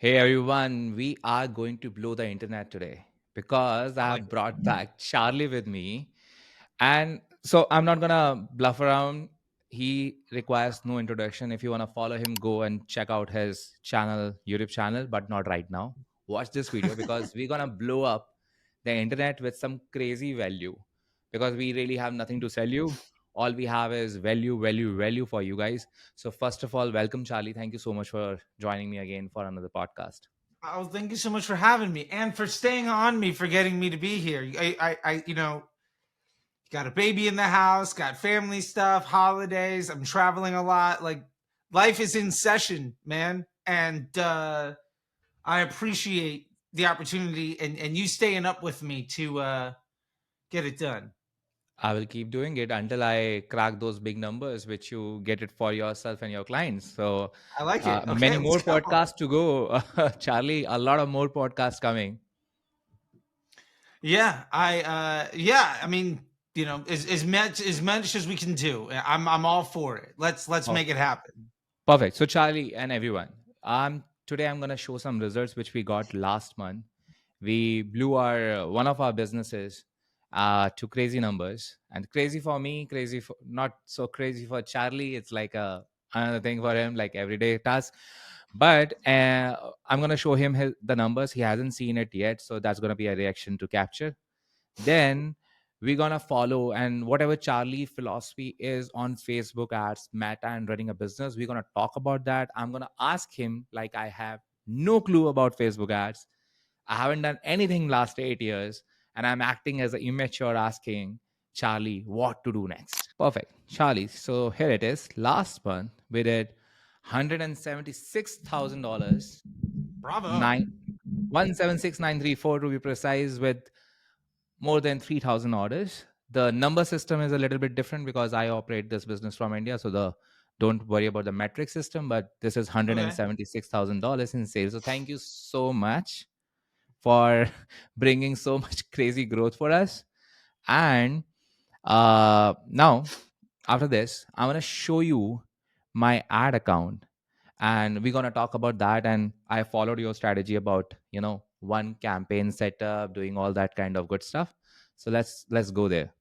Hey everyone, we are going to blow the internet today because I I like have it. brought back Charlie with me. And so I'm not gonna bluff around. He requires no introduction. If you wanna follow him, go and check out his channel, YouTube channel, but not right now. Watch this video because we're gonna blow up the internet with some crazy value because we really have nothing to sell you. All we have is value, value, value for you guys. So first of all, welcome Charlie. Thank you so much for joining me again for another podcast. Oh, thank you so much for having me and for staying on me for getting me to be here. Got a baby in the house, got family stuff, holidays. I'm traveling a lot. Like life is in session, man. And I appreciate the opportunity and you staying up with me to get it done. I will keep doing it until I crack those big numbers, which you get it for yourself and your clients. So, I like it. Okay, many let's more go. podcasts to go, Charlie. A lot of more podcasts coming. I mean, as much as we can do. I'm all for it. Let's Oh, make it happen. perfect. So, Charlie and everyone, today I'm gonna show some results which we got last month. We blew our one of our businesses to crazy numbers, and crazy for me, crazy for not so crazy for Charlie. It's like another thing for him, like everyday task. But I'm gonna show him the numbers. He hasn't seen it yet, so that's gonna be a reaction to capture. Then we're gonna follow, and whatever Charlie philosophy is on Facebook ads, Meta, and running a business, we're gonna talk about that. I'm gonna ask him like I have no clue about Facebook ads. I haven't done anything last 8 years, and I'm acting as an immature asking Charlie what to do next. Perfect. Charlie, so here it is. Last month we did $176,000, Bravo. nine 176,934 to be precise, with more than 3,000 orders. The number system is a little bit different because I operate this business from India. So the don't worry about the metric system, but this is Okay. $176,000 in sales. So thank you so much for bringing so much crazy growth for us. And now, after this, I'm going to show you my ad account, and we're going to talk about that. And I followed your strategy about, one campaign setup, doing all that kind of good stuff. So let's go there.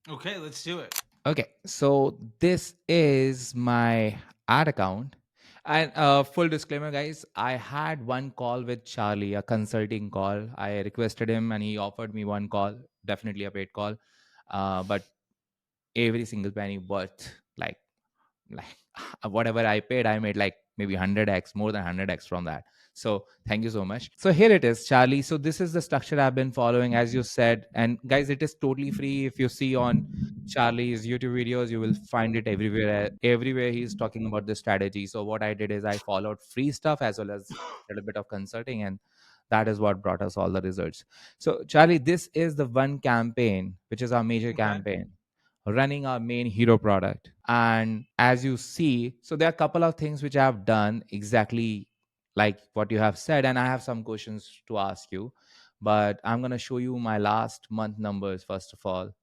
Okay, let's do it. Okay, so this is my ad account. And full disclaimer, guys, I had one call with Charlie, a consulting call. I requested him and he offered me one call, definitely a paid call. But every single penny worth like whatever I paid, I made like maybe 100x, more than 100x from that. So thank you so much. So here it is, Charlie. So this is the structure I've been following, as you said. And guys, it is totally free. If you see on Charlie's YouTube videos, you will find it everywhere. Everywhere he's talking about this strategy. So what I did is I followed free stuff as well as a little bit of consulting, and that is what brought us all the results. So Charlie, this is the one campaign which is our major Okay. campaign running our main hero product. And as you see, so there are a couple of things which I have done exactly like what you have said, and I have some questions to ask you. But I'm going to show you my last month numbers first of all.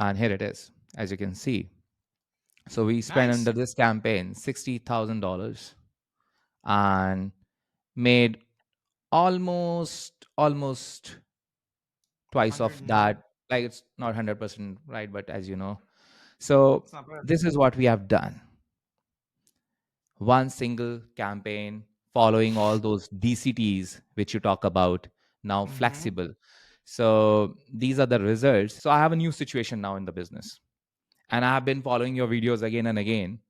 And here it is, as you can see. So we spent Nice. under this campaign $60,000 and made almost twice of 100 and that. Like it's not 100% right, but as you know. So it's not bad. this is what we have done. One single campaign following all those DCTs which you talk about, now Mm-hmm. flexible. So these are the results. So I have a new situation now in the business, and I have been following your videos again and again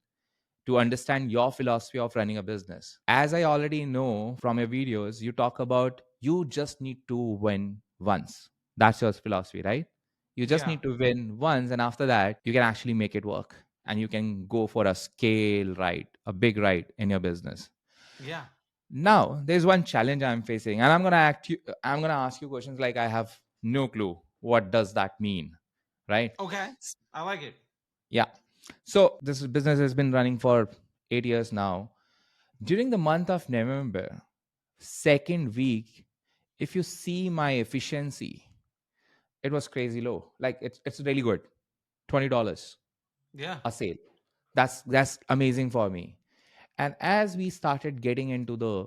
to understand your philosophy of running a business. As I already know from your videos, you talk about you just need to win once. That's your philosophy, right? You just Yeah. need to win once, and after that, you can actually make it work and you can go for a scale right, a big right in your business. Yeah. Now, there's one challenge I'm facing, and I'm gonna ask you questions like I have no clue what does that mean, right? Okay. I like it. Yeah. So this business has been running for 8 years now. During the month of November, second week, if you see my efficiency, it was crazy low. Like it's really good. $20 Yeah. a sale. That's amazing for me. And as we started getting into the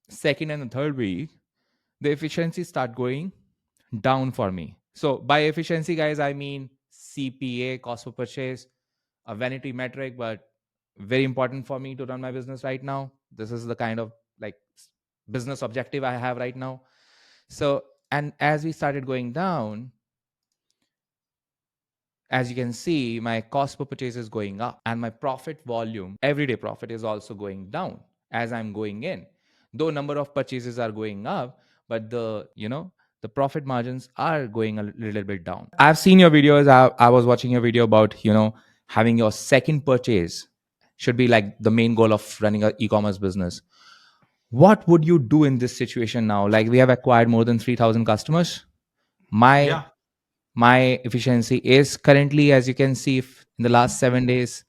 second and the third week, the efficiency start going down for me. So by efficiency, guys, I mean CPA, cost per purchase, a vanity metric, but very important for me to run my business right now. This is the kind of like business objective I have right now. So, and as we started going down, as you can see, my cost per purchase is going up and my profit volume, everyday profit, is also going down as I'm going in. Though number of purchases are going up, but the profit margins are going a little bit down. I've seen your videos. I was watching your video about having your second purchase should be like the main goal of running an e-commerce business. What would you do in this situation now? Like, we have acquired more than 3,000 customers. my Yeah. my efficiency is currently, as you can see, in the last 7 days,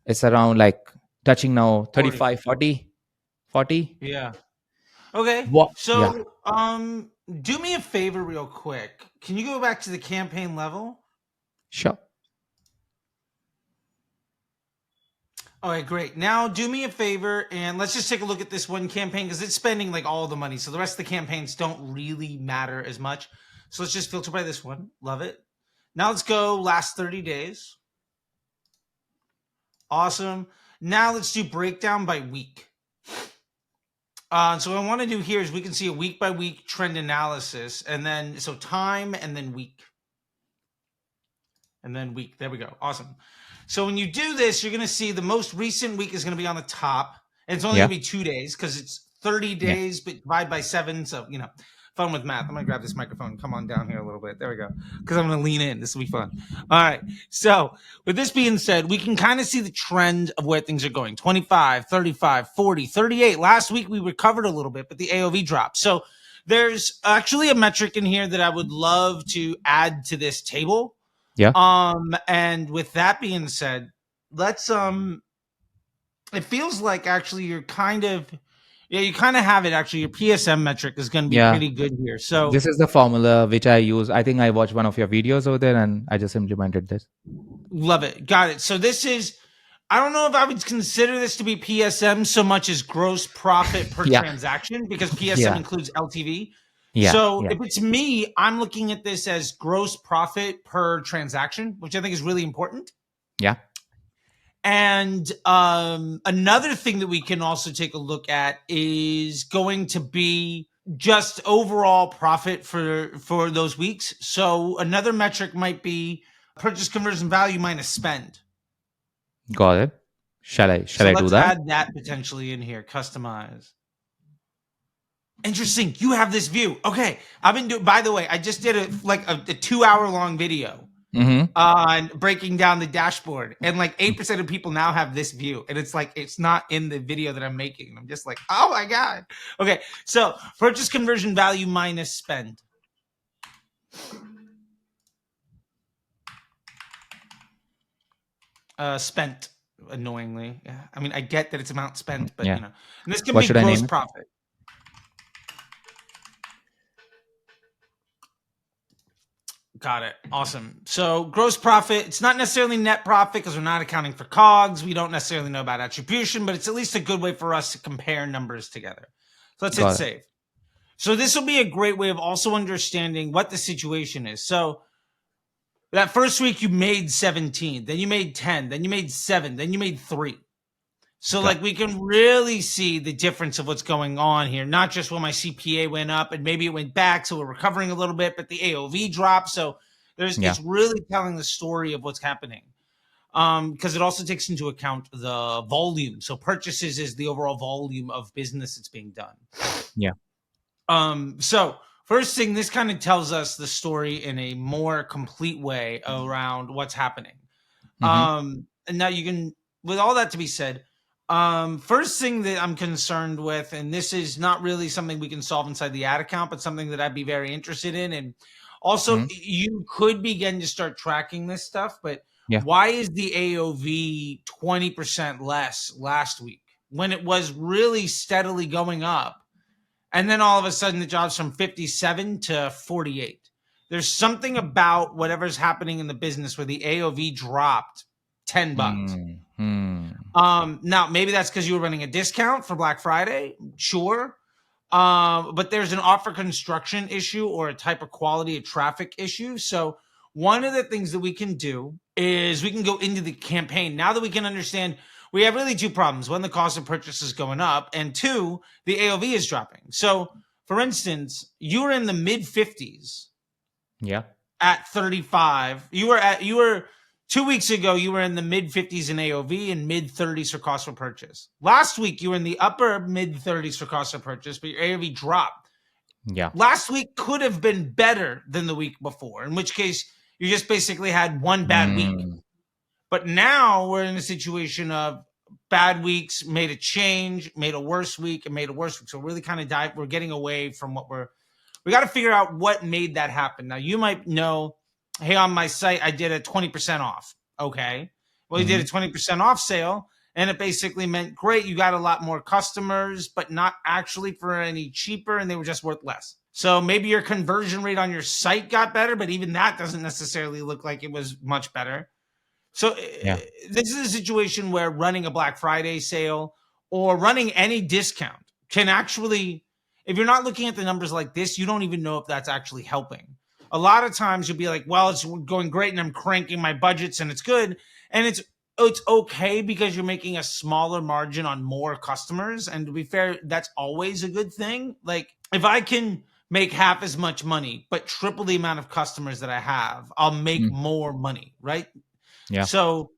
it's around like touching now 40. 35, 40, 40. Yeah. Okay. What? Yeah, So, do me a favor real quick. Can you go back to the campaign level? sure. All right, great. Now do me a favor and let's just take a look at this one campaign because it's spending like all the money. So the rest of the campaigns don't really matter as much. So let's just filter by this one. Love it. Now let's go last 30 days. Awesome. Now let's do breakdown by week. So what I want to do here is we can see a week by week trend analysis and then so time and then week. And then week. There we go. Awesome. So when you do this, you're going to see the most recent week is going to be on the top. And it's only Yeah, going to be 2 days because it's 30 yeah. days, but divide by 7. So, fun with math. I'm going to grab this microphone. Come on down here a little bit. There we go. Because I'm going to lean in. This will be fun. All right. So with this being said, we can kind of see the trend of where things are going. 25, 35, 40, 38. Last week we recovered a little bit, but the AOV dropped. So there's actually a metric in here that I would love to add to this table. Yeah. And with that being said, let's it feels like actually you kind of have it actually. Your PSM metric is going to be Yeah. pretty good here. So This is the formula which I use. I think I watched one of your videos over there and I just implemented this. love it. Got it. So this is I don't know if I would consider this to be PSM so much as gross profit per Yeah. transaction because PSM Yeah. includes LTV. Yeah. So Yeah. if it's me, I'm looking at this as gross profit per transaction, which I think is really important. Yeah. And another thing that we can also take a look at is going to be just overall profit for those weeks. So another metric might be purchase conversion value minus spend. Got it. Shall I So do let's that? add that potentially in here. Customize. Interesting. You have this view. Okay. I've been doing, by the way, I just did a 2-hour long video Mm-hmm. on breaking down the dashboard. And like 8% of people now have this view. And it's like, it's not in the video that I'm making. And I'm just like, oh my God. Okay. So purchase conversion value minus spend. Spent, annoyingly. Yeah. I mean, I get that it's amount spent, but Yeah. and this can What be should I gross name it? profit. Got it. Awesome. So gross profit, it's not necessarily net profit because we're not accounting for COGS. We don't necessarily know about attribution, but it's at least a good way for us to compare numbers together. So let's hit Got it. save. So this will be a great way of also understanding what the situation is. So that first week you made 17, then you made 10, then you made 7, then you made 3. So Got like we can really see the difference of what's going on here, not just when my CPA went up and maybe it went back, so we're recovering a little bit, but the AOV dropped. So Yeah. it's really telling the story of what's happening. Because it also takes into account the volume. So purchases is the overall volume of business that's being done. Yeah. So first thing, this kind of tells us the story in a more complete way around what's happening. Mm-hmm. And now you can, with all that to be said, first thing that I'm concerned with, and this is not really something we can solve inside the ad account, but something that I'd be very interested in. And also, Mm-hmm. you could begin to start tracking this stuff, but Yeah. why is the AOV 20% less last week when it was really steadily going up? And then all of a sudden, it drops from 57 to 48. There's something about whatever's happening in the business where the AOV dropped $10. Hmm. Now maybe that's because you were running a discount for Black Friday, sure. But there's an offer construction issue or a type of quality of traffic issue. So one of the things that we can do is we can go into the campaign now that we can understand we have really two problems. One, the cost of purchase is going up, and two, the AOV is dropping. So for instance, you were in the mid 50s Yeah. at 35. You were 2 weeks ago, you were in the mid 50s in AOV and mid 30s for cost per purchase. Last week, you were in the upper mid 30s for cost per purchase, but your AOV dropped. Yeah. Last week could have been better than the week before, in which case you just basically had one bad week. Hmm. But now we're in a situation of bad weeks made a change, made a worse week, and made a worse week. So really kind of we're getting away from we got to figure out what made that happen. Now you might know, hey, on my site, I did a 20% off. Okay. Well, you did a 20% off sale, and it basically meant great. You got a lot more customers, but not actually for any cheaper, and they were just worth less. So maybe your conversion rate on your site got better, but even that doesn't necessarily look like it was much better. So Yeah. this is a situation where running a Black Friday sale or running any discount can actually, if you're not looking at the numbers like this, you don't even know if that's actually helping. A lot of times you'll be like, well, it's going great and I'm cranking my budgets and it's good. And it's okay because you're making a smaller margin on more customers. And to be fair, that's always a good thing. Like if I can make half as much money, but triple the amount of customers that I have, I'll make Mm. more money, right? Yeah. So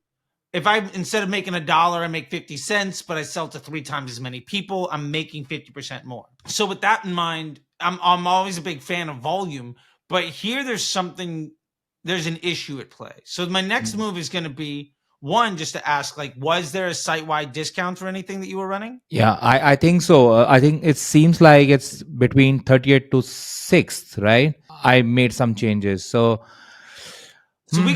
if I instead of making $1, I make 50 cents, but I sell to 3 times as many people, I'm making 50% more. So with that in mind, I'm always a big fan of volume, but here there's an issue at play. So my next Mm. move is going to be one, just to ask, like, was there a site-wide discount for anything that you were running? Yeah, I think so. I think it seems like it's between 30th to 6th, right? I made some changes. So, So hmm, we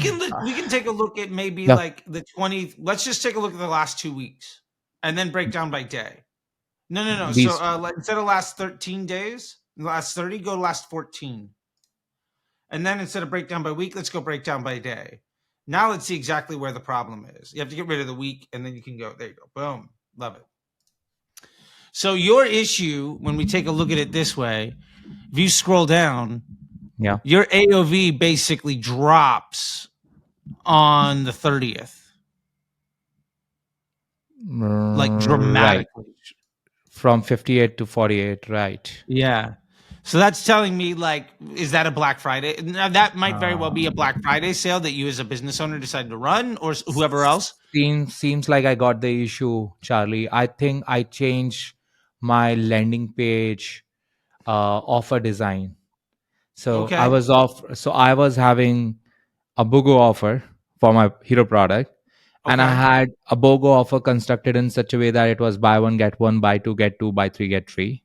can take a look at maybe yeah, like the 20. Let's just take a look at the last 2 weeks and then break down by day. No, no, no. So these, instead of last 13 days, last 30, go to last 14. And then instead of breakdown by week, let's go breakdown by day. Now let's see exactly where the problem is. You have to get rid of the week and then you can go, there you go. Boom. Love it. So your issue, when we take a look at it this way, if you scroll down, yeah, your AOV basically drops on the 30th, like right. dramatically. From 58 to 48, right. Yeah. So that's telling me, like, is that a Black Friday? Now that might very well be a Um, Black Friday sale that you as a business owner decided to run, or whoever else. seems like I got the issue, Charlie. I think I changed my landing page offer design. So I Okay. was off. So I was having a BOGO offer for my hero product, and I Okay. had a BOGO offer constructed in such a way that it was buy one get one, buy two get two, buy three get three.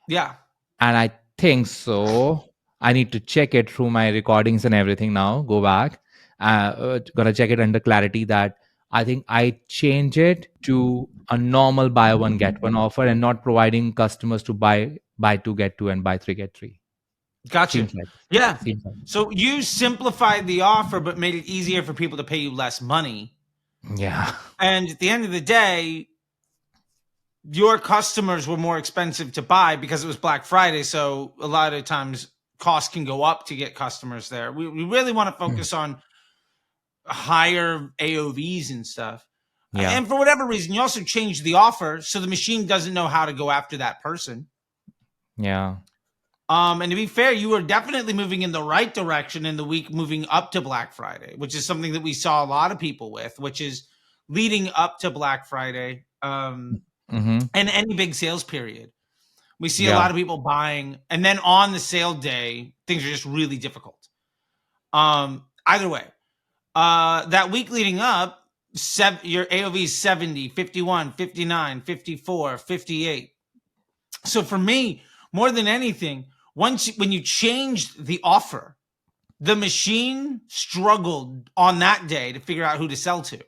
Yeah. And I think so. I need to check it through my recordings and everything now. Go back. Gonna check it under clarity that I think I change it to a normal buy one get one offer and not providing customers to buy two get two and buy three get three. Gotcha. Seems like Yeah. seems like So you simplified the offer, but made it easier for people to pay you less money. yeah. And at the end of the day, your customers were more expensive to buy because it was Black Friday. So a lot of times costs can go up to get customers there. We really want to Hmm. focus on higher AOVs and stuff. Yeah. And for whatever reason, you also changed the offer so the machine doesn't know how to go after that person. Yeah. And to be fair, you were definitely moving in the right direction in the week moving up to Black Friday, which is something that we saw a lot of people with, which is leading up to Black Friday, Mm-hmm. and any big sales period. We see a Yeah. lot of people buying, and then on the sale day, things are just really difficult. Either way, that week leading up, your AOV is 70, 51, 59, 54, 58. So for me, more than anything, when you changed the offer, the machine struggled on that day to figure out who to sell to.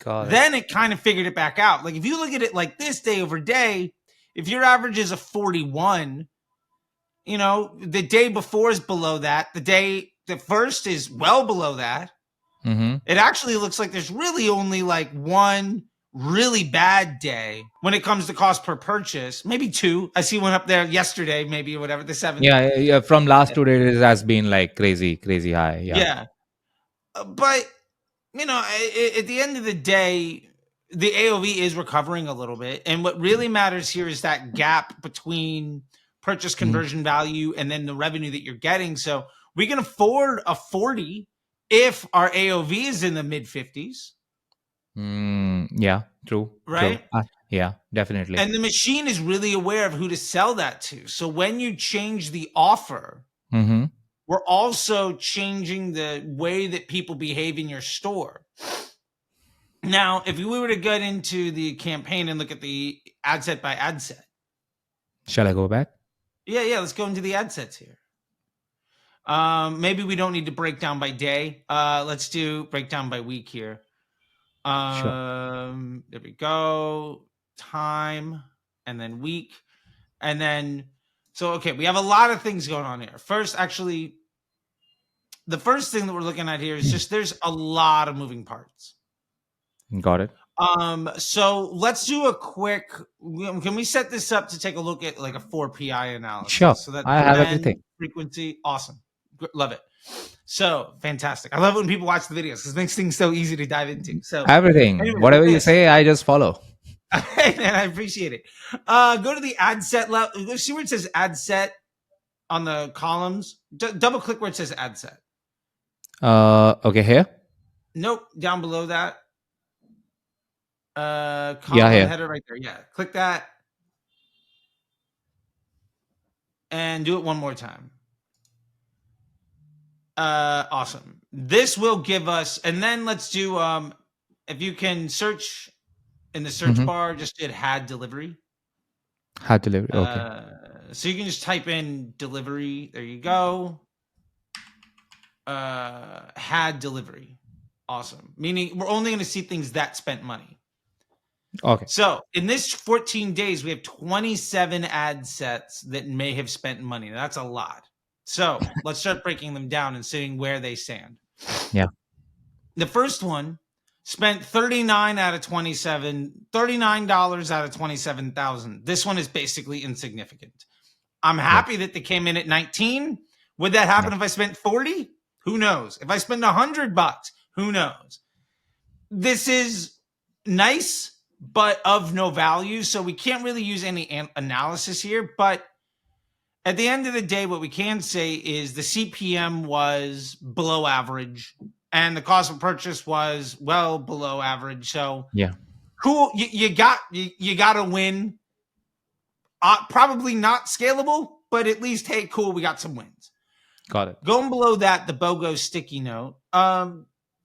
Got it. Then it kind of figured it back out. Like if you look at it like this day over day, if your average is a 41, the day before is below that. The first is well below that. Mm-hmm. It actually looks like there's really only like one really bad day when it comes to cost per purchase. Maybe two. I see one up there yesterday, maybe whatever, the 7th. Yeah. From last 2 days, it has been like crazy, crazy high. Yeah. Yeah. But, at the end of the day, the AOV is recovering a little bit. And what really matters here is that gap between purchase Mhm. conversion value and then the revenue that you're getting. So we can afford a 40 if our AOV is in the mid 50s, Yeah. True. True. right? Yeah. Definitely. And the machine is really aware of who to sell that to. So when you change the offer, Mm-hmm. we're also changing the way that people behave in your store. Now, if we were to get into the campaign and look at the ad set by ad set, Shall I go back? yeah, let's go into the ad sets here. Maybe we don't need to break down by day. Let's do breakdown by week here. Sure. There we go. Time and then week. And then, so, okay, we have a lot of things going on here. First, actually, the first thing that we're looking at here is just there's a lot of moving parts. Got it. So let's do a quick, can we set this up to take a look at like a 4PI analysis? Sure. So that's I have demand, everything. frequency, awesome. Love it. So fantastic. I love it when people watch the videos because it makes things so easy to dive into. So Everything. anyway, with Whatever you this, say, I just follow. and I appreciate it. Go to the ad set level. See where it says ad set on the columns. Double click where it says ad set. Okay, here. Nope, down below that. Yeah, Column here. header right there. Yeah, click that and do it one more time. Awesome. This will give us, and then let's do if you can search in the search Mm-hmm. bar, just it had delivery. Had delivery. Okay. So you can just type in delivery. There you go. Had delivery. Awesome. Meaning we're only going to see things that spent money. Okay. So in this 14 days, we have 27 ad sets that may have spent money. That's a lot. So let's start breaking them down and seeing where they stand. Yeah. The first one spent $39 out of 27, $39 out of 27,000. This one is basically insignificant. I'm Yeah. happy that they came in at 19. Would that happen Yeah. if I spent 40? Who knows? If I spend $100, who knows? This is nice, but of no value. So we can't really use any analysis here. But at the end of the day, what we can say is the CPM was below average and the cost of purchase was well below average. So Yeah. cool. You got to win. Probably not scalable, but at least, hey, cool, we got some wins. Got it. Going below that, the BOGO sticky note.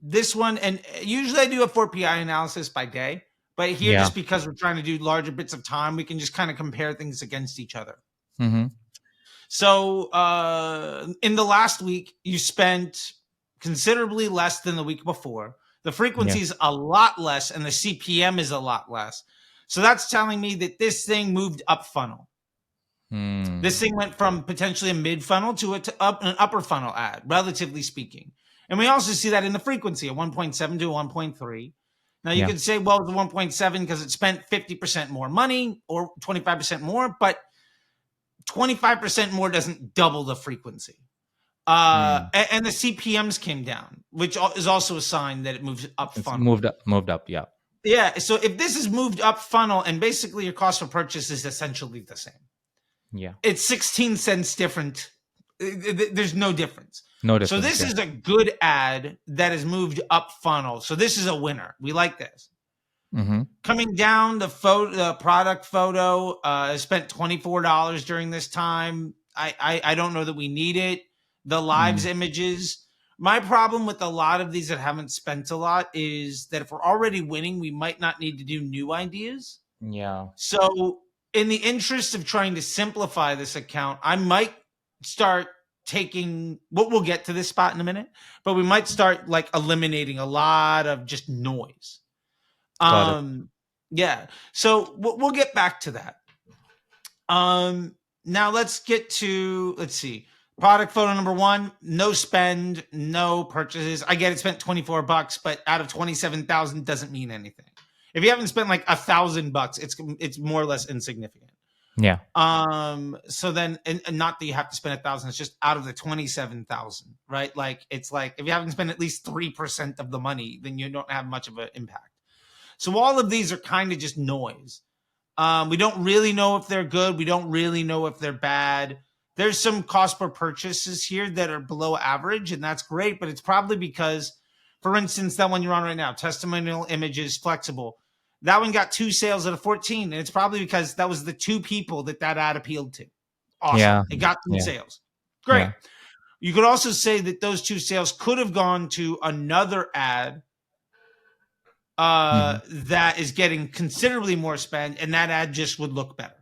This one, and usually I do a 4PI analysis by day, but here, Yeah. just because we're trying to do larger bits of time, we can just kind of compare things against each other. Mm-hmm. So in the last week, you spent considerably less than the week before. The frequency is a lot less, and the CPM is a lot less. So that's telling me that this thing moved up funnel. This thing went from potentially a mid funnel to an upper funnel ad, relatively speaking. And we also see that in the frequency, a 1.7 to a 1.3. Now you could say, well, it's a 1.7 because it spent 50% more money or 25% more, but 25% more doesn't double the frequency. And the CPMs came down, which is also a sign that it moves up funnel. Moved up. Yeah. Yeah. So if this is moved up funnel and basically your cost of purchase is essentially the same. Yeah. It's 16 cents different. There's no difference. No difference. So this is a good ad that has moved up funnel. So this is a winner. We like this. Mm-hmm. Coming down, the product photo spent $24 during this time. I don't know that we need it. The lives images. My problem with a lot of these that haven't spent a lot is that if we're already winning, we might not need to do new ideas. Yeah. So in the interest of trying to simplify this account, I might start taking we'll get to this spot in a minute, but we might start like eliminating a lot of just noise. Got it. Yeah. So we'll get back to that. Now let's see. Product photo number 1, no spend, no purchases. I get it, spent $24, but out of 27,000 doesn't mean anything. If you haven't spent like $1,000, it's more or less insignificant. Yeah. So then, and not that you have to spend 1,000, it's just out of the 27,000, right? Like, it's like if you haven't spent at least 3% of the money, then you don't have much of an impact. So all of these are kind of just noise. We don't really know if they're good. We don't really know if they're bad. There's some cost per purchases here that are below average, and that's great, but it's probably because, for instance, that one you're on right now, testimonial images flexible. That one got 2 sales out of 14, and it's probably because that was the 2 people that ad appealed to. Awesome. Yeah. It got 2 Yeah. sales. Great. Yeah. You could also say that those 2 sales could have gone to another ad that is getting considerably more spend, and that ad just would look better.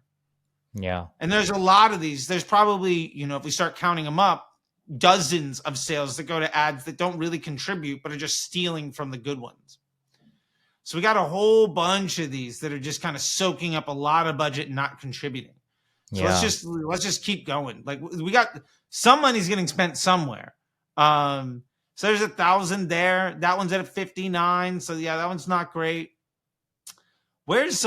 Yeah. And there's a lot of these. There's probably, if we start counting them up, dozens of sales that go to ads that don't really contribute, but are just stealing from the good ones. So we got a whole bunch of these that are just kind of soaking up a lot of budget and not contributing. So let's just keep going. Like, we got some money's getting spent somewhere. So there's 1,000 there. That one's at 59. So yeah, that one's not great. Where's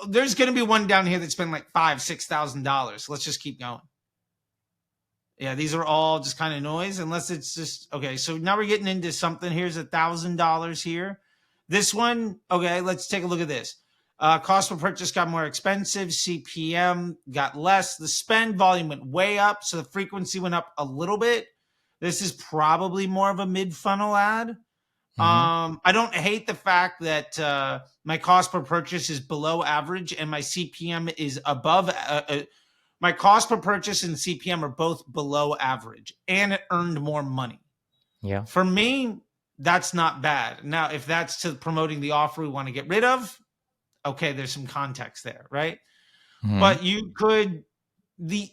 there's going to be one down here that spent like $5,000-$6,000. So let's just keep going. Yeah, these are all just kind of noise, unless it's just okay. So now we're getting into something. Here's $1,000 here. This one, okay. Let's take a look at this. Cost per purchase got more expensive. CPM got less. The spend volume went way up, so the frequency went up a little bit. This is probably more of a mid-funnel ad. I don't hate the fact that my cost per purchase is below average and my CPM is above. My cost per purchase and CPM are both below average, and it earned more money. Yeah. For me, that's not bad. Now, if that's to promoting the offer we want to get rid of, okay, there's some context there, right? But you could, the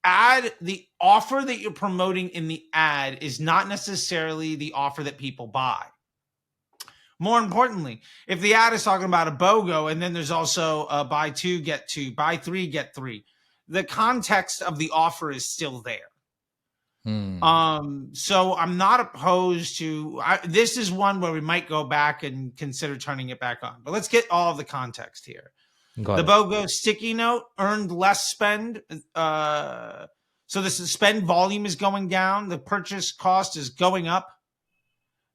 offer that you're promoting in the ad is not necessarily the offer that people buy. More importantly, if the ad is talking about a BOGO and then there's also a buy 2, get 2, buy 3, get 3, the context of the offer is still there. So I'm not opposed to, this is one where we might go back and consider turning it back on. But let's get all of the context here. The BOGO sticky note earned less spend. So the spend volume is going down. The purchase cost is going up.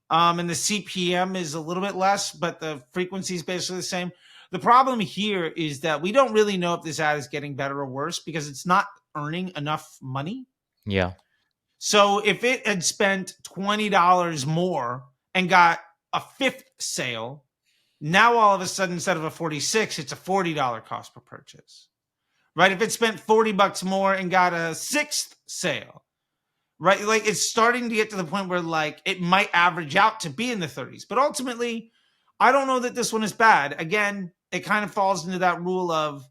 And the CPM is a little bit less, but the frequency is basically the same. The problem here is that we don't really know if this ad is getting better or worse because it's not earning enough money. Yeah. So if it had spent $20 more and got a 5th sale, now all of a sudden, instead of a 46, it's a $40 cost per purchase, right? If it spent $40 more and got a 6th sale, right? Like, it's starting to get to the point where like it might average out to be in the 30s, but ultimately I don't know that this one is bad. Again, it kind of falls into that rule of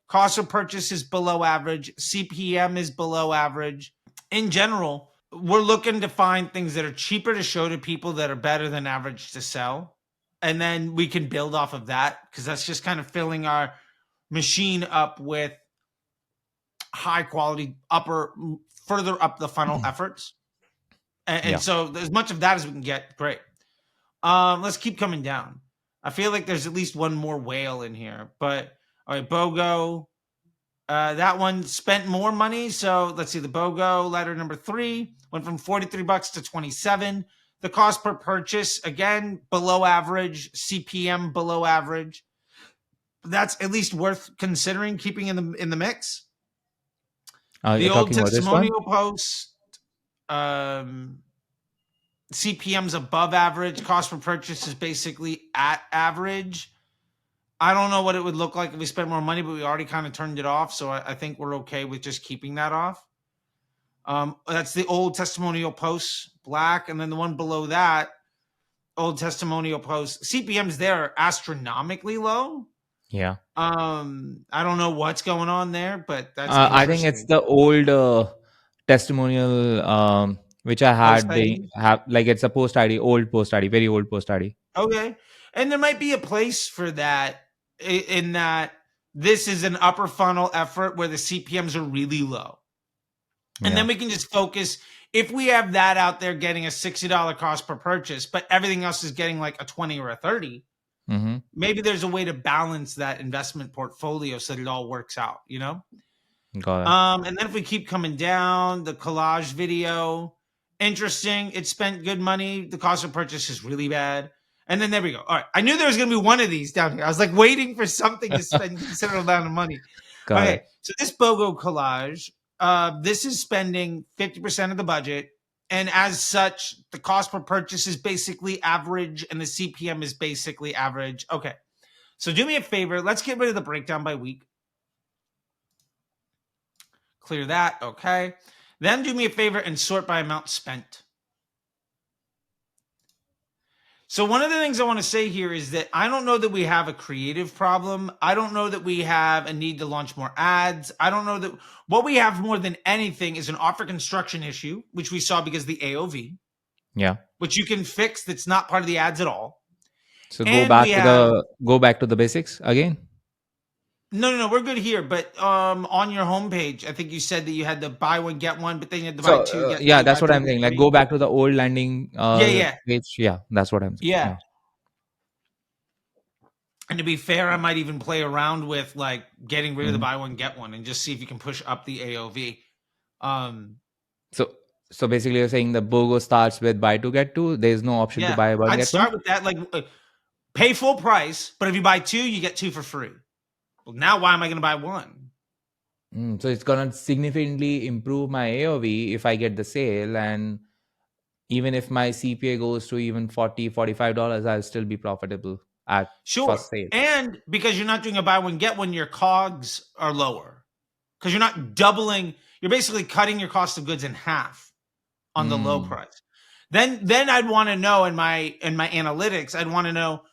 cost of purchase is below average. CPM is below average. In general, we're looking to find things that are cheaper to show to people that are better than average to sell. And then we can build off of that because that's just kind of filling our machine up with high quality further up the funnel efforts. And so as much of that as we can get, great. Let's keep coming down. I feel like there's at least one more whale in here, but all right, BOGO. That one spent more money. So let's see, the BOGO letter number 3 went from $43 to $27. The cost per purchase, again, below average. CPM below average. That's at least worth considering keeping in the mix. The old testimonial post, CPM's above average. Cost per purchase is basically at average. I don't know what it would look like if we spent more money, but we already kind of turned it off. So I think we're okay with just keeping that off. That's the old testimonial post, black. And then the one below that, old testimonial post. CPMs there are astronomically low. Yeah. I don't know what's going on there, but that's I think it's the old testimonial which I had. It's a post ID, old post ID, very old post ID. Okay. And there might be a place for that in that this is an upper funnel effort where the CPMs are really low. And then Yeah. we can just focus. If we have that out there getting a $60 cost per purchase, but everything else is getting like a 20 or a 30, Mm-hmm. maybe there's a way to balance that investment portfolio so that it all works out, Got it. And then if we keep coming down, the collage video, interesting. It spent good money. The cost of purchase is really bad. And then there we go. All right. I knew there was going to be one of these down here. I was like waiting for something to spend considerable amount of money. Got Okay. it. So this BOGO collage, this is spending 50% of the budget. And as such, the cost per purchase is basically average and the CPM is basically average. Okay. So do me a favor. Let's get rid of the breakdown by week. Clear that. Okay. Then do me a favor and sort by amount spent. So one of the things I want to say here is that I don't know that we have a creative problem. I don't know that we have a need to launch more ads. I don't know that what we have more than anything is an offer construction issue, which we saw because of the AOV, Yeah. which you can fix. That's not part of the ads at all. So And we have go back to the basics again. no, we're good here. But on your homepage, I think you said that you had the buy one get one, but then you had the buy So two get yeah, three, that's buy what four I'm get saying. Like three. go back to the old landing Yeah. page. Yeah, that's what I'm saying. Yeah. Yeah. And to be fair, I might even play around with like getting rid of the Mhm. buy one get one and just see if you can push up the AOV. So basically, you're saying the BOGO starts with buy two get two. There's no option to Yeah, buy one I'd get one. start with that. Like, pay full price, but if you buy two, you get two for free. Well, now why am I going to buy one? So it's gonna significantly improve my AOV if I get the sale, and even if my CPA goes to even $45, I'll still be profitable at Sure. first sale. And because you're not doing a buy one get one, your COGS are lower because you're not doubling. You're basically cutting your cost of goods in half on the low Mm, price. Then I'd want to know in my analytics, I'd want to know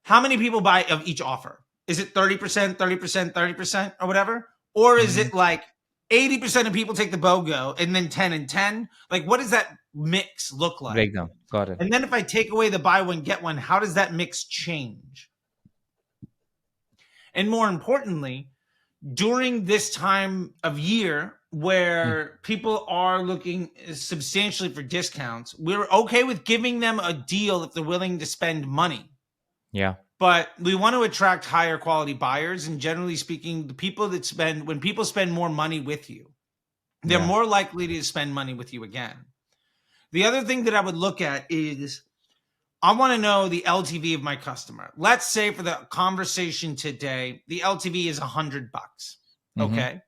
how many people buy of each offer. Is it 30%, 30%, 30%, or whatever? Or is mhm. it like 80% of people take the BOGO and then 10 and 10? Like, what does that mix look like? Breakdown. Got it. And then if I take away the buy one, get one, how does that mix change? And more importantly, during this time of year where people are looking substantially for discounts, we're okay with giving them a deal if they're willing to spend money. Yeah. But we want to attract higher quality buyers. And generally speaking, the people that spend, when people spend more money with you, they're Yeah. more likely to spend money with you again. The other thing that I would look at is I want to know the LTV of my customer. Let's say for the conversation today, the LTV is $100. Mhm. Okay.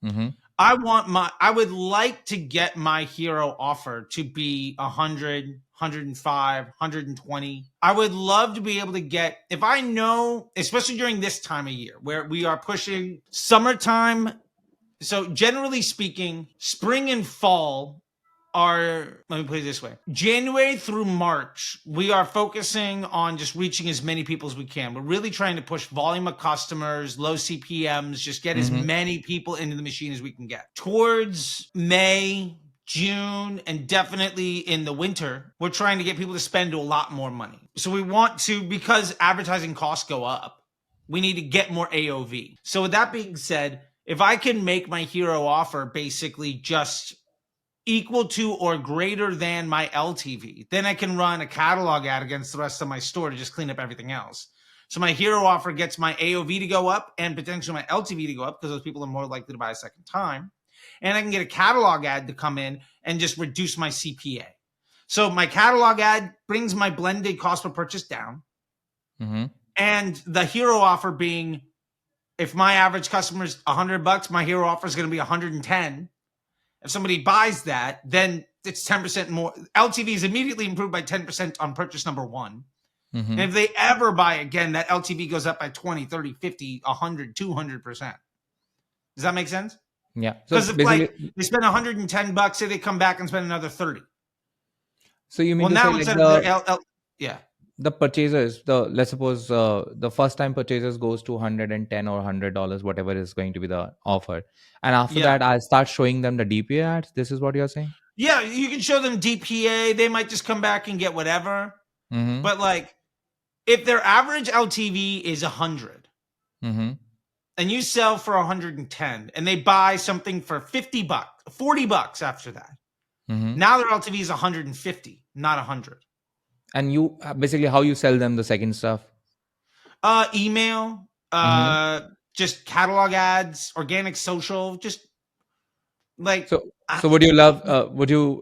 Mm-hmm. I would like to get my hero offer to be 100, 105, 120. I would love to be able to get, if I know, especially during this time of year where we are pushing summertime. So generally speaking, spring and fall are, let me put it this way, January through March, we are focusing on just reaching as many people as we can. We're really trying to push volume of customers, low CPMs, just get as Mhm. many people into the machine as we can get. Towards May, June, and definitely in the winter, we're trying to get people to spend a lot more money. So we want to, because advertising costs go up, we need to get more AOV. So with that being said, if I can make my hero offer basically just equal to or greater than my LTV, then I can run a catalog ad against the rest of my store to just clean up everything else. So my hero offer gets my AOV to go up and potentially my LTV to go up because those people are more likely to buy a second time. And I can get a catalog ad to come in and just reduce my CPA. So my catalog ad brings my blended cost per purchase down. Mm-hmm. And the hero offer being, if my average customer is $100, my hero offer is going to be 110. If somebody buys that, then it's 10% more. LTV is immediately improved by 10% on purchase number one. Mm-hmm. And if they ever buy again, that LTV goes up by 20, 30, 50, 100, 200%. Does that make sense? Yeah. So Because if basically, like they spend $110, say they come back and spend another 30. so you mean Well, to say now like instead of their yeah. the purchasers, let's suppose the first time purchasers goes to 110 or $100, whatever is going to be the offer, and after Yeah. that I start showing them the DPA ads. This is what you're saying? Yeah, you can show them DPA. They might just come back and get whatever. Mm-hmm. But like, if their average LTV is 100, Mm-hmm. and you sell for 110, and they buy something for $50, $40 after that. Mm-hmm. Now their LTV is 150, not 100. And you basically how you sell them the second stuff? Email, Mm-hmm. just catalog ads, organic social, just like So, so would you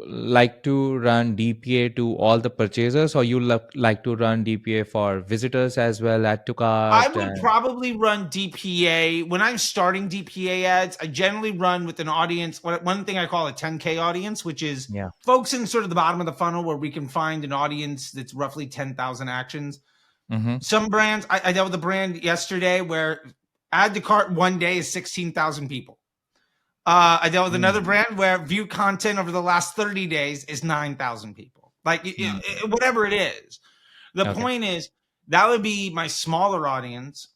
like to run DPA to all the purchasers, or you like to run DPA for visitors as well, add to I cart? would And probably run DPA. When I'm starting DPA ads, I generally run with an audience, one thing I call a 10K audience, which is yeah. folks in sort of the bottom of the funnel where we can find an audience that's roughly 10,000 actions. Mm-hmm. Some brands, I dealt with a brand yesterday where add to cart one day is 16,000 people. I dealt with another Mm-hmm. brand where view content over the last 30 days is 9,000 people. Like Mm-hmm. whatever it is. The Okay. point is that would be my smaller audience.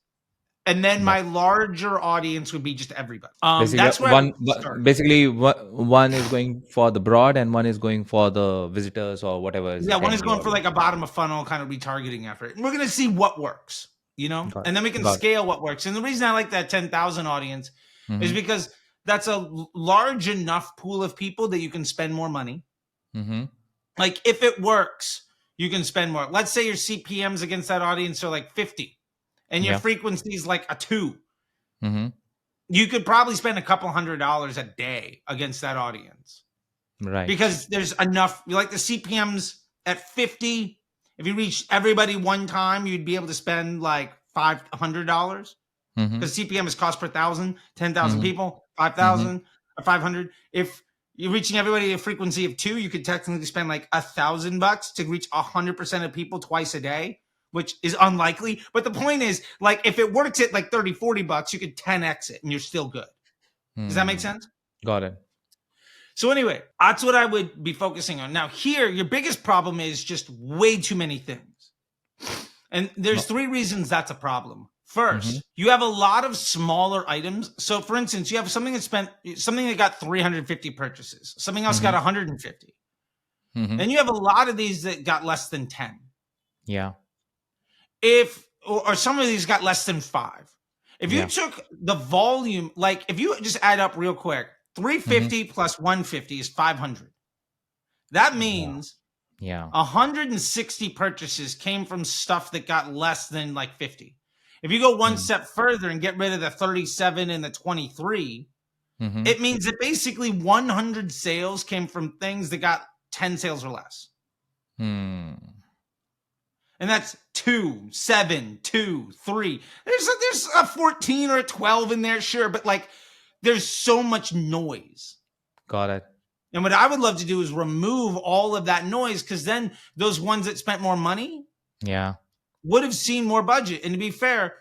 And then Got my larger audience would be just everybody. basically That's where I would start. basically one is going for the broad and one is going for the visitors or whatever is the Yeah, one is 10K going for audience. like a bottom of funnel kind of retargeting effort. And we're going to see what works, Got and then we can got scale what works. And the reason I like that 10,000 audience is Mm-hmm. because that's a large enough pool of people that you can spend more money. Mm-hmm. Like if it works, you can spend more. Let's say your CPMs against that audience are like 50 and your Yeah. frequency is like a 2. Mm-hmm. You could probably spend a couple $100 a day against that audience. Right. Because there's enough, like the CPMs at 50. If you reach everybody one time, you'd be able to spend like $500 Mm-hmm. because CPM is cost per thousand, 10,000 Mm-hmm. people, Mm-hmm. 5,000 or 500. If you're reaching everybody at a frequency of 2, you could technically spend like $1,000 to reach 100% of people twice a day, which is unlikely. But the point is, like, if it works at like 30, $40, you could 10x it and you're still good. Does that make Mm. sense? Got it. So anyway, that's what I would be focusing on. Now here, your biggest problem is just way too many things. And there's No. 3 reasons that's a problem. Mm-hmm. First, you have a lot of smaller items. So for instance, you have something that got 350 purchases, something else got Mm-hmm. 150. Mm-hmm. Then you have a lot of these that got less than 10. Yeah. Or some of these got less than 5. If you Yeah. took the volume, like if you just add up real quick, Mm-hmm. 350 plus 150 is 500. That Yeah. means Yeah. 160 purchases came from stuff that got less than like 50. If you go one Mm. step further and get rid of the 37 and the 23, Mm-hmm. it means that basically 100 sales came from things that got 10 sales or less. Mm. And that's 2, 7, 2, 3. There's a 14 or a 12 in there, sure, but like there's so much noise. Got it. And what I would love to do is remove all of that noise because then those ones that spent more money Yeah. would have seen more budget. And to be fair,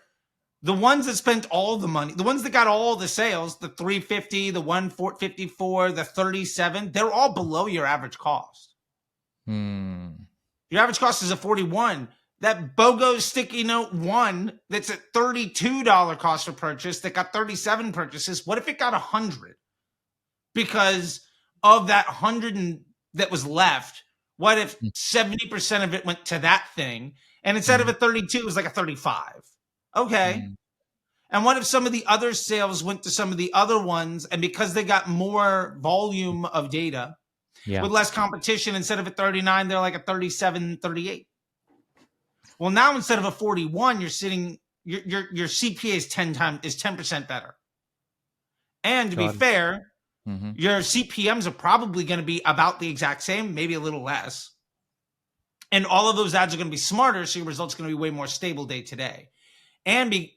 the ones that spent all the money, the ones that got all the sales, the 350, the 154, the 37, they're all below your average cost. Mm. Your average cost is a 41. That BOGO sticky note 1 that's at $32 cost per purchase that got 37 purchases. What if it got 100? Because of that 100 that was left, what if 70% of it went to that thing? And instead of a 32, it was like a 35. Okay. Mm. And what if some of the other sales went to some of the other ones, and because they got more volume of data Yeah. with less competition, instead of a 39, they're like a 37, 38. Well, now instead of a 41, you're sitting your CPA is 10% better. And to be Got it. fair, Mm-hmm. your CPMs are probably going to be about the exact same, maybe a little less. And all of those ads are going to be smarter, so your results are going to be way more stable day to day.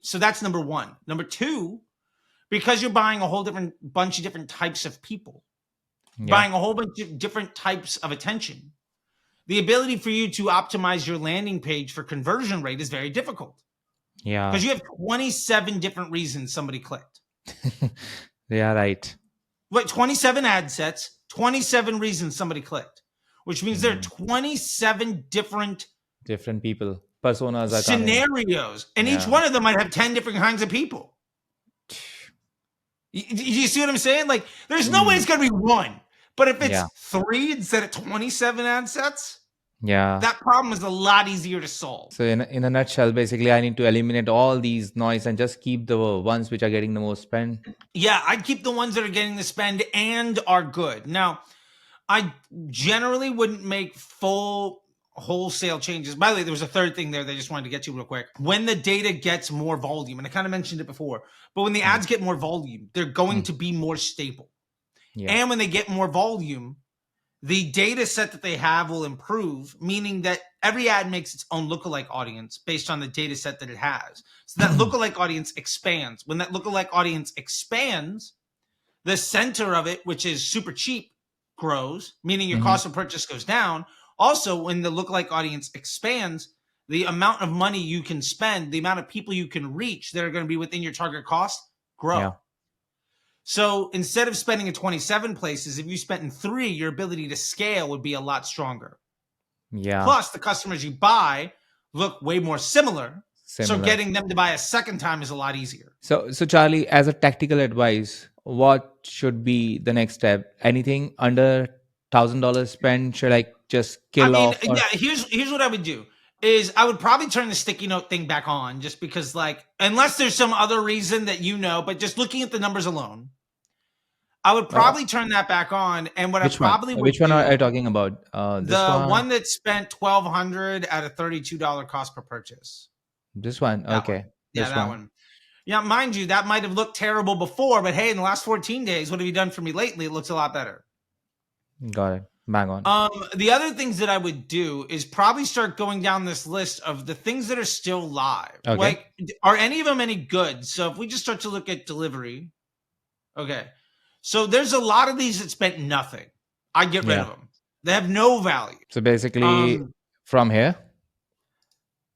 So that's number 1. Number 2, because you're buying a whole bunch of different types of people, Yeah. buying a whole bunch of different types of attention, the ability for you to optimize your landing page for conversion rate is very difficult Yeah. because you have 27 different reasons somebody clicked. Yeah. Right. Wait, 27 ad sets, 27 reasons somebody clicked, which means there are 27 different Different people. Personas are coming. scenarios, and each Yeah. one of them might have 10 different kinds of people. You see what I'm saying? Like, there's no way it's going to be 1. But if it's Yeah. 3 instead of 27 ad sets, Yeah. That problem is a lot easier to solve. So in a nutshell, basically, I need to eliminate all these noise and just keep the ones which are getting the most spend. Yeah, I'd keep the ones that are getting the spend and are good. Now, I generally wouldn't make full wholesale changes. By the way, there was a third thing there that I just wanted to get to real quick. When the data gets more volume, and I kind of mentioned it before, but when the Mm. ads get more volume, they're going Mm. to be more stable. Yeah. And when they get more volume, the data set that they have will improve, meaning that every ad makes its own lookalike audience based on the data set that it has. So that lookalike audience expands. When that lookalike audience expands, the center of it, which is super cheap, grows, meaning your Hmm. cost of purchase goes down. Also, when the lookalike audience expands, the amount of money you can spend, the amount of people you can reach that are going to be within your target cost grow. Yeah. So instead of spending in 27 places, if you spent in 3, your ability to scale would be a lot stronger. Yeah. Plus, the customers you buy look way more similar. So Similar. getting them to buy a second time is a lot easier. So Charlie, as a tactical advice, what should be the next step? Anything under $1,000 spend? Should I just I kill mean, off or yeah, here's what I would do is I would probably turn the sticky note thing back on just because like unless there's some other reason that you know, but just looking at the numbers alone, I would uh, probably turn that back on and what I which one? probably Which would one are do you talking about? This the one? one that spent 1200 at a $32 cost per purchase. This one? That one. Okay. Yeah, This that one. one. Yeah, mind you, that might have looked terrible before, but hey, in the last 14 days, what have you done for me lately? It looks a lot better. Got it. Bang on. The other things that I would do is probably start going down this list of the things that are still live. Okay. Like, are any of them any good? So if we just start to look at delivery, okay. So there's a lot of these that spent nothing. I get rid Yeah. of them. They have no value. So basically, Um, from here.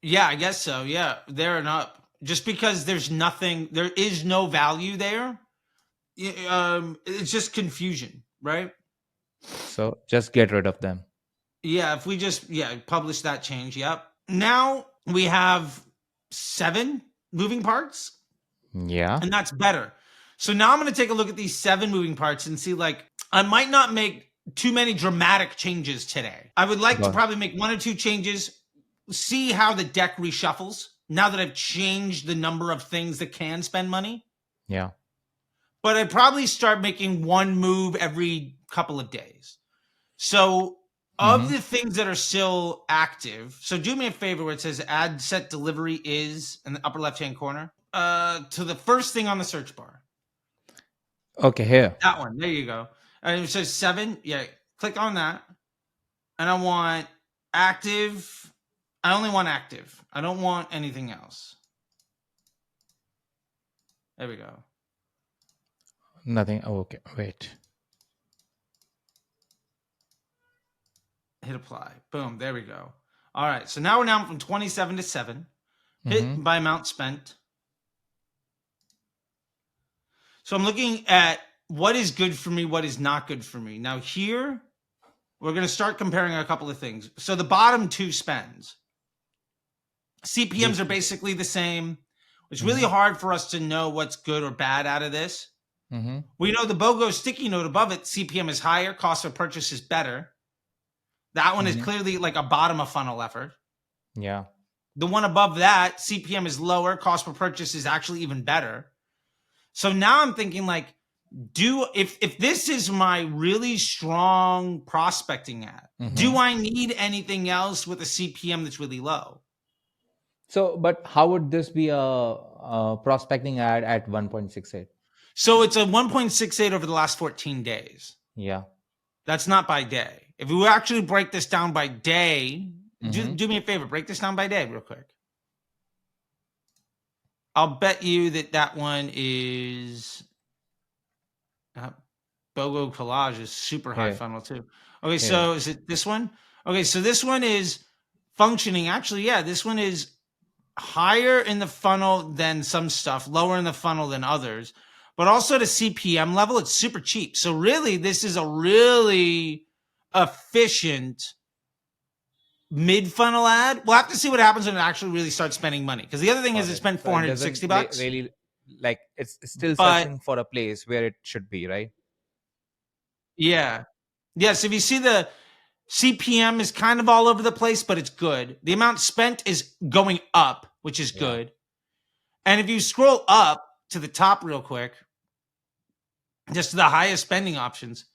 yeah, I guess so. Yeah, they're an up. Just because there's nothing, there is no value there. It's just confusion, right? So just get rid of them. Yeah, if we just publish that change. Yep. Now we have 7 moving parts, Yeah. and that's better. So now I'm going to take a look at these 7 moving parts and see like I might not make too many dramatic changes today. I would like to Got it. probably make 1 or 2 changes, see how the deck reshuffles now that I've changed the number of things that can spend money. Yeah. But I'd probably start making 1 move every couple of days. So of Mm-hmm. the things that are still active, so do me a favor where it says ad set delivery is in the upper left hand corner. To the first thing on the search bar. Okay, here. That one. There you go. And it says 7. Yeah, click on that. And I want active. I only want active. I don't want anything else. There we go. Nothing. Oh, okay. Wait. Hit apply. Boom. There we go. All right. So now we're down from 27 to 7. Hit Mm-hmm. by amount spent. So I'm looking at what is good for me, what is not good for me. Now here, we're going to start comparing a couple of things. So the bottom 2 spends. CPMs are basically the same. It's really hard for us to know what's good or bad out of this. Mm-hmm. We know the BOGO sticky note above it, CPM is higher, cost of purchase is better. That one is clearly like a bottom of funnel effort. Yeah. The one above that, CPM is lower, cost per purchase is actually even better. So now I'm thinking like, if this is my really strong prospecting ad, do I need anything else with a CPM that's really low? So, but how would this be a prospecting ad at 1.68? So it's a 1.68 over the last 14 days. Yeah. That's not by day. If we actually break this down by day, do me a favor, break this down by day real quick. I'll bet you that one is BOGO Collage is super high funnel too. Okay, so is it this one? Okay, so this one is functioning. Actually, yeah, this one is higher in the funnel than some stuff, lower in the funnel than others. But also at a CPM level, it's super cheap. So really, this is a really efficient mid-funnel ad. We'll have to see what happens when it actually really starts spending money. Because the other thing is it spent So it doesn't $460. really like it's still But searching for a place where it should be, right? yeah. Yes, if you see CPM is kind of all over the place, but it's good. The amount spent is going up, which is Yeah. good. And if you scroll up to the top real quick, just to the highest spending options,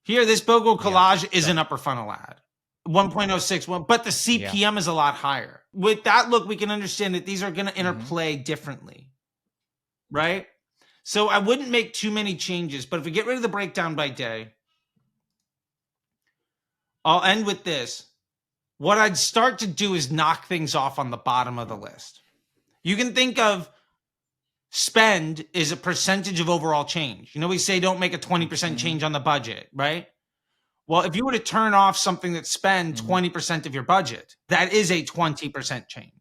here, this BOGO collage is an upper funnel ad. 1.06, but the CPM is a lot higher. With that look, we can understand that these are going to interplay differently, right? So I wouldn't make too many changes, but if we get rid of the breakdown by day, I'll end with this. What I'd start to do is knock things off on the bottom of the list. You can think of spend is a percentage of overall change. You know, we say don't make a 20% change on the budget, right? Well, if you were to turn off something that spend 20% of your budget, that is a 20% change.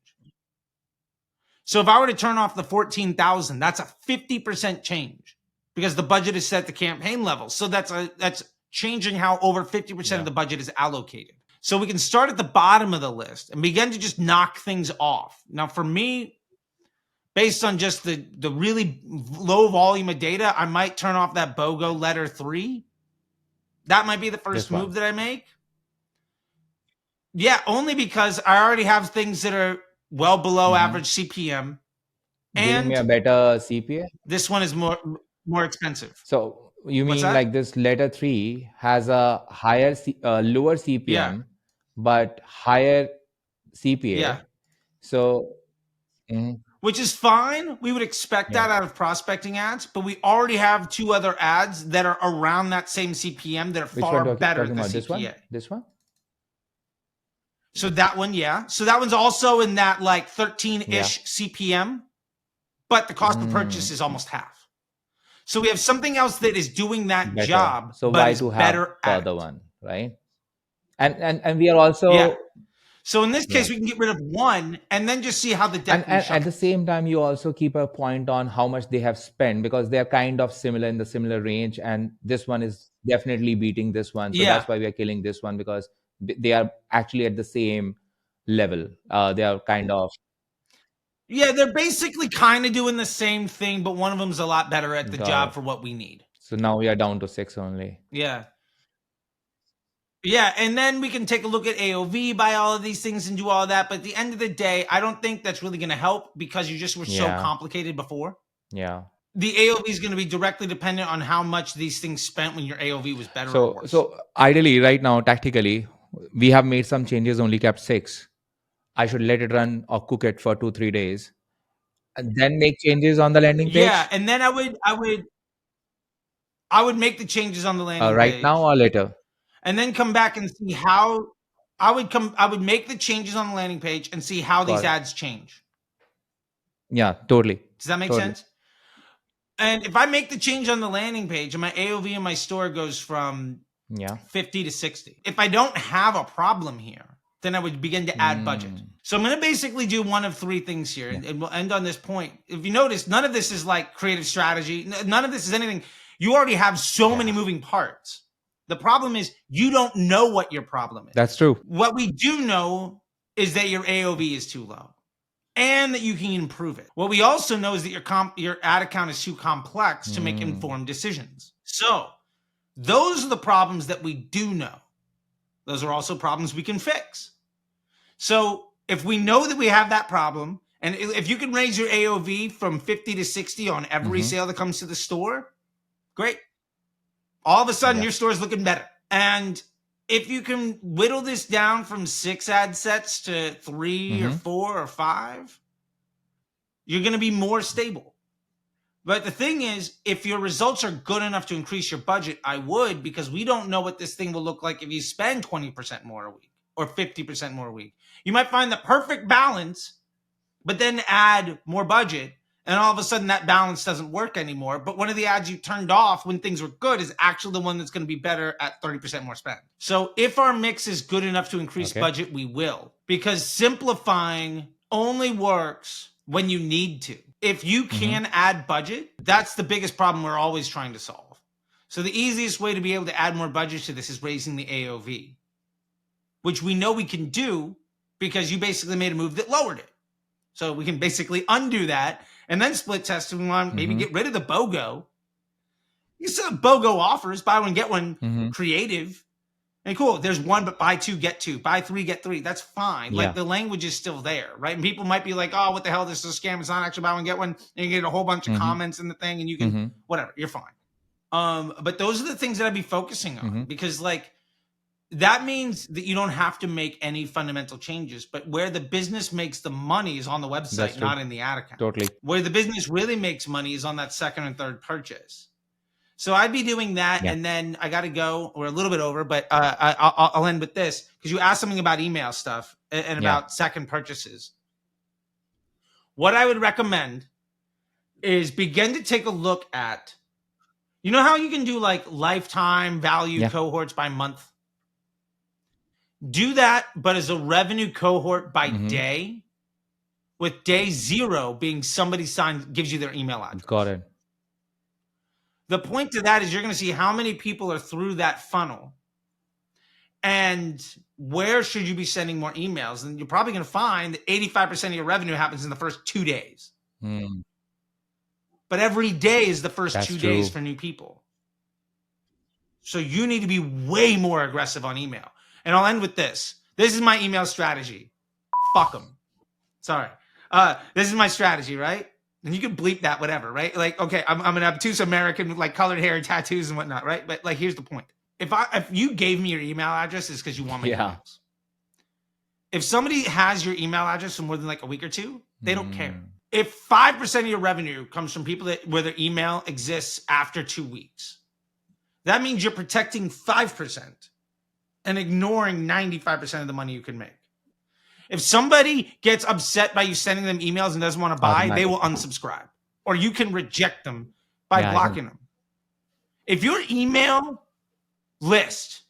So if I were to turn off the 14,000, that's a 50% change because the budget is set at the campaign level. So that's changing how over 50% of the budget is allocated. So we can start at the bottom of the list and begin to just knock things off. Now, for me, based on just the really low volume of data, I might turn off that BOGO letter 3. That might be the first move that I make. Yeah, only because I already have things that are well below average CPM. Giving me a better CPA. This one is more expensive. So you mean like this letter 3 has a higher, lower CPM, but higher CPA. Yeah. So, which is fine. We would expect that out of prospecting ads, but we already have 2 other ads that are around that same CPM that are far better than the CPA. This one? So that one, yeah. So that one's also in that like 13-ish CPM, but the cost of purchase is almost half. So we have something else that is doing that job, so but why is to have better the at other it. one, right? And we are also So in this case, we can get rid of one and then just see how the deck and at the same time, you also keep a point on how much they have spent because they're kind of similar in the similar range, and this one is definitely beating this one. So that's why we are killing this one because they are actually at the same level. They are kind of they're basically kind of doing the same thing, but one of them's a lot better at the job for what we need. So now we are down to 6 only. Yeah, and then we can take a look at AOV, buy all of these things and do all of that. But at the end of the day, I don't think that's really going to help because you just were so complicated before. Yeah. The AOV is going to be directly dependent on how much these things spent when your AOV was better or worse. So ideally, right now, tactically, we have made some changes, only kept 6. I should let it run or cook it for 2-3 days and then make changes on the landing page. Yeah, and then I would make the changes on the landing page. Right now or later? And then come back and see how I would make the changes on the landing page and see how these ads change. Yeah, totally. Does that make sense? And if I make the change on the landing page and my AOV in my store goes from 50 to 60, if I don't have a problem here, then I would begin to add budget. So I'm going to basically do one of 3 things here, and we'll end on this point. If you notice, none of this is like creative strategy. None of this is anything. You already have so many moving parts. The problem is you don't know what your problem is. That's true. What we do know is that your AOV is too low and that you can improve it. What we also know is that your ad account is too complex to make informed decisions. So those are the problems that we do know. Those are also problems we can fix. So if we know that we have that problem, and if you can raise your AOV from 50 to 60 on every sale that comes to the store, great. All of a sudden, your store is looking better. And if you can whittle this down from 6 ad sets to 3 or 4 or 5, you're going to be more stable. But the thing is, if your results are good enough to increase your budget, I would, because we don't know what this thing will look like if you spend 20% more a week or 50% more a week. You might find the perfect balance, but then add more budget. And all of a sudden that balance doesn't work anymore. But one of the ads you turned off when things were good is actually the one that's going to be better at 30% more spend. So if our mix is good enough to increase budget, we will. Because simplifying only works when you need to. If you can add budget, that's the biggest problem we're always trying to solve. So the easiest way to be able to add more budget to this is raising the AOV, which we know we can do because you basically made a move that lowered it. So we can basically undo that and then split test and maybe get rid of the BOGO. You still have BOGO offers, buy one, get one, creative. And cool, there's one, but buy two, get two, buy three, get three. That's fine. Yeah. Like the language is still there, right? And people might be like, oh, what the hell? This is a scam. It's not actually buy one, get one. And you get a whole bunch of Mhm. comments in the thing and you can, Mhm. whatever, you're fine. But those are the things that I'd be focusing on Mhm. because like that means that you don't have to make any fundamental changes. But where the business makes the money is on the That's website, true. not in the ad account. Totally. Where the business really makes money is on that second and third purchase. So I'd be doing that, Yeah. and then I got to go. We're a little bit over, but I'll end with this because you asked something about email stuff and Yeah. about second purchases. What I would recommend is begin to take a look at, you know how you can do like lifetime value Yeah. cohorts by month? Do that, but as a revenue cohort by Mhm. day, with day 0 being somebody gives you their email address. Got it. The point to that is you're going to see how many people are through that funnel and where should you be sending more emails. And you're probably going to find that 85% of your revenue happens in the first 2 days. Mm. But every day is the first That's 2 days true. for new people. So you need to be way more aggressive on email. And I'll end with this. This is my email strategy. Fuck them. Sorry. This is my strategy, right? And you can bleep that, whatever, right? Like, okay, I'm an obtuse American with like colored hair and tattoos and whatnot, right? But like, here's the point: if you gave me your email address, it's because you want my Yeah. emails. If somebody has your email address for more than like a week or two, they don't care. Mm. If 5% of your revenue comes from people where their email exists after 2 weeks, that means you're protecting 5% and ignoring 95% of the money you can make. If somebody gets upset by you sending them emails and doesn't want to buy, they will unsubscribe. Or you can reject them by blocking them. If your email list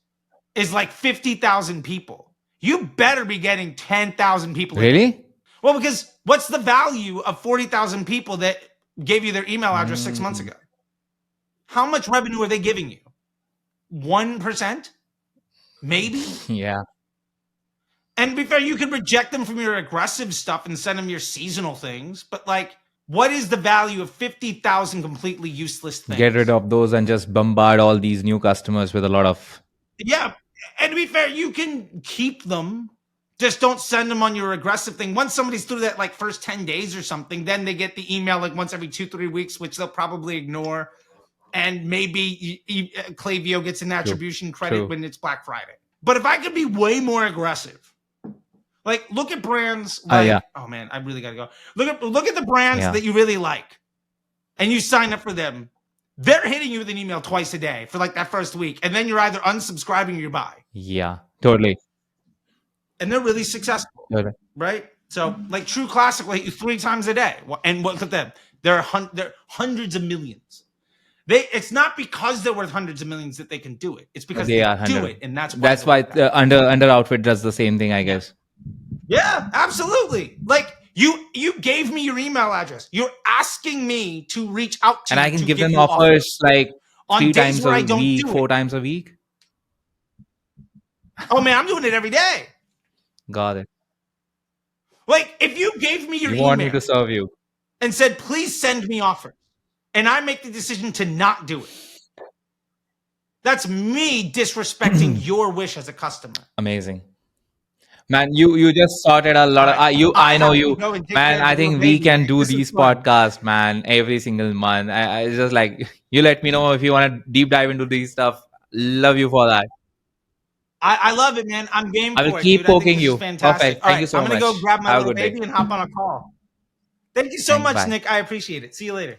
is like 50,000 people, you better be getting 10,000 people. Really? Well, because what's the value of 40,000 people that gave you their email address 6 months ago? How much revenue are they giving you? 1%? Maybe? Yeah. And to be fair, you can reject them from your aggressive stuff and send them your seasonal things. But like, what is the value of 50,000 completely useless things? Get rid of those and just bombard all these new customers with a lot of... Yeah. And to be fair, you can keep them. Just don't send them on your aggressive thing. Once somebody's through that like first 10 days or something, then they get the email like once every 2-3 weeks, which they'll probably ignore. And maybe Klaviyo gets an attribution credit when it's Black Friday. But if I could be way more aggressive, like look at brands like, oh man, I really gotta go. Look at the brands that you really like, and you sign up for them. They're hitting you with an email twice a day for like that first week, and then you're either unsubscribing or you buy. Yeah, totally. And they're really successful, right? So like True Classic will hit you 3 times a day, and look at them. They're hundreds of millions. It's not because they're worth hundreds of millions that they can do it. It's because they do it, and that's why Under Outfit does the same thing, I guess. Yeah, absolutely. Like you gave me your email address. You're asking me to reach out to you. And I can give them offers like 3 times a week, 4 it. times a week. Oh man, I'm doing it every day. Got it. Like if you gave me your email, want me to serve you, and said, please send me offers, and I make the decision to not do it, that's me disrespecting your wish as a customer. Amazing. Man, you just sorted a lot of I know you, man. I think we can do these podcasts, man, every single month. I just like, you let me know if you want to deep dive into these stuff. Love you for that. I love it, man. I'm game for it. I will keep poking you. Fantastic. Perfect. Thank you so much. I'm gonna go grab my little baby and hop on a call. Thank you so much, Bye. Nick. I appreciate it. See you later.